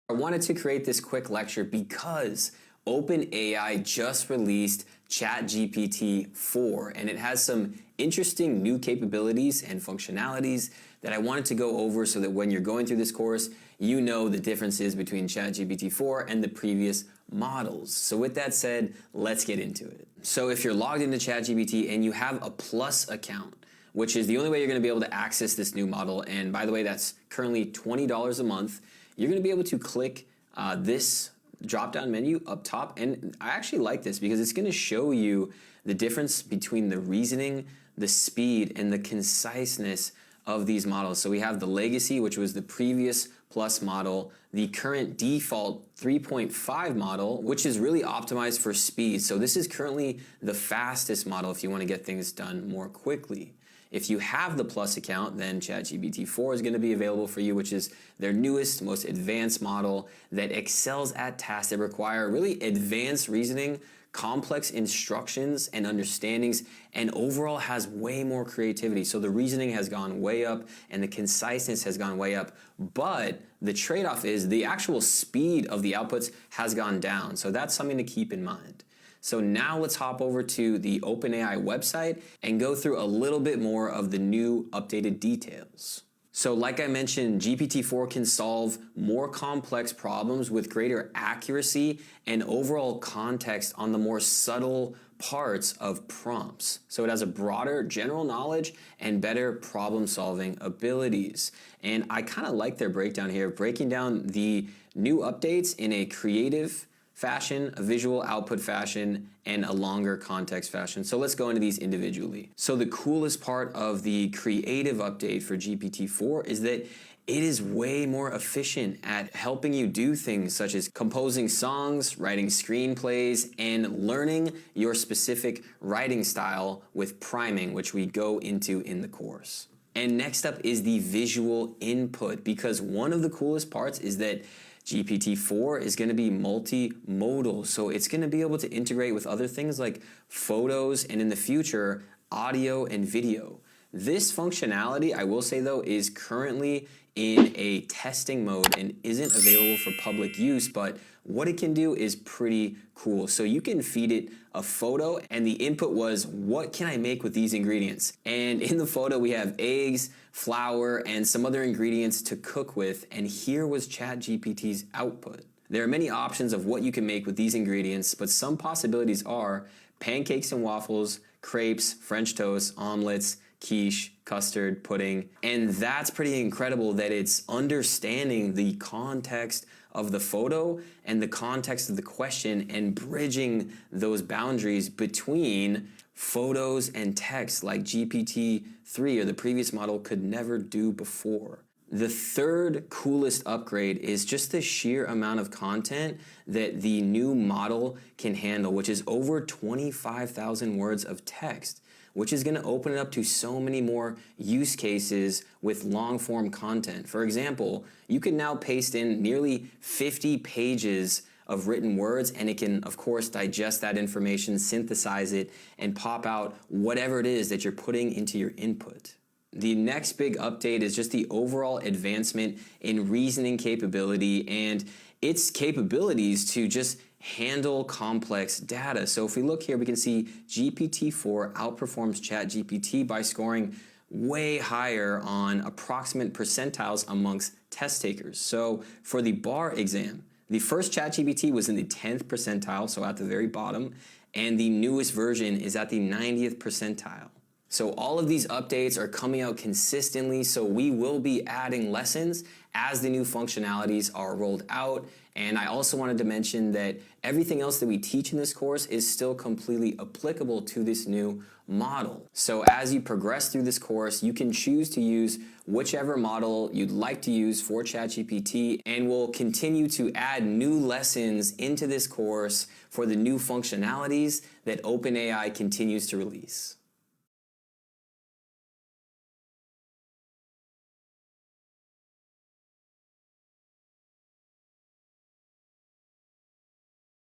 I wanted to create this quick lecture because OpenAI just released ChatGPT 4, and it has some interesting new capabilities and functionalities that I wanted to go over so that when you're going through this course, you know the differences between ChatGPT 4 and the previous models. So with that said, let's get into it. So if you're logged into ChatGPT and you have a Plus account, which is the only way you're going to be able to access this new model, and by the way, that's currently $20 a month, you're going to be able to click this drop-down menu up top, and I actually like this because it's going to show you the difference between the reasoning, the speed, and the conciseness of these models. So we have the legacy, which was the previous Plus model, the current default 3.5 model, which is really optimized for speed. So this is currently the fastest model if you want to get things done more quickly. If you have the Plus account, then ChatGPT 4 is going to be available for you, which is their newest, most advanced model that excels at tasks that require really advanced reasoning, complex instructions and understandings, and overall has way more creativity. So the reasoning has gone way up and the conciseness has gone way up, but the trade-off is the actual speed of the outputs has gone down. So that's something to keep in mind. So now let's hop over to the OpenAI website and go through a little bit more of the new updated details. So like I mentioned, GPT-4 can solve more complex problems with greater accuracy and overall context on the more subtle parts of prompts. So it has a broader general knowledge and better problem-solving abilities. And I kind of like their breakdown here, breaking down the new updates in a creative fashion, a visual output fashion, and a longer context fashion. So let's go into these individually. So the coolest part of the creative update for GPT-4 is that it is way more efficient at helping you do things such as composing songs, writing screenplays, and learning your specific writing style with priming, which we go into in the course. And next up is the visual input, because one of the coolest parts is that GPT-4 is going to be multimodal, so it's going to be able to integrate with other things like photos and in the future, audio and video. This functionality, I will say though, is currently in a testing mode and isn't available for public use, but what it can do is pretty cool. So you can feed it a photo and the input was, what can I make with these ingredients? And in the photo we have eggs, flour, and some other ingredients to cook with, and here was ChatGPT's output. There are many options of what you can make with these ingredients, but some possibilities are pancakes and waffles, crepes, French toast, omelets, quiche, custard, pudding, and that's pretty incredible that it's understanding the context of the photo and the context of the question and bridging those boundaries between photos and text like GPT-3 or the previous model could never do before. The third coolest upgrade is just the sheer amount of content that the new model can handle, which is over 25,000 words of text, which is going to open it up to so many more use cases with long-form content. For example, you can now paste in nearly 50 pages of written words, and it can, of course, digest that information, synthesize it, and pop out whatever it is that you're putting into your input. The next big update is just the overall advancement in reasoning capability and its capabilities to just handle complex data. So if we look here, we can see GPT-4 outperforms ChatGPT by scoring way higher on approximate percentiles amongst test takers. So for the bar exam, the first ChatGPT was in the 10th percentile, so at the very bottom, and the newest version is at the 90th percentile. So all of these updates are coming out consistently, so we will be adding lessons as the new functionalities are rolled out. And I also wanted to mention that everything else that we teach in this course is still completely applicable to this new model. So as you progress through this course, you can choose to use whichever model you'd like to use for ChatGPT, and we'll continue to add new lessons into this course for the new functionalities that OpenAI continues to release.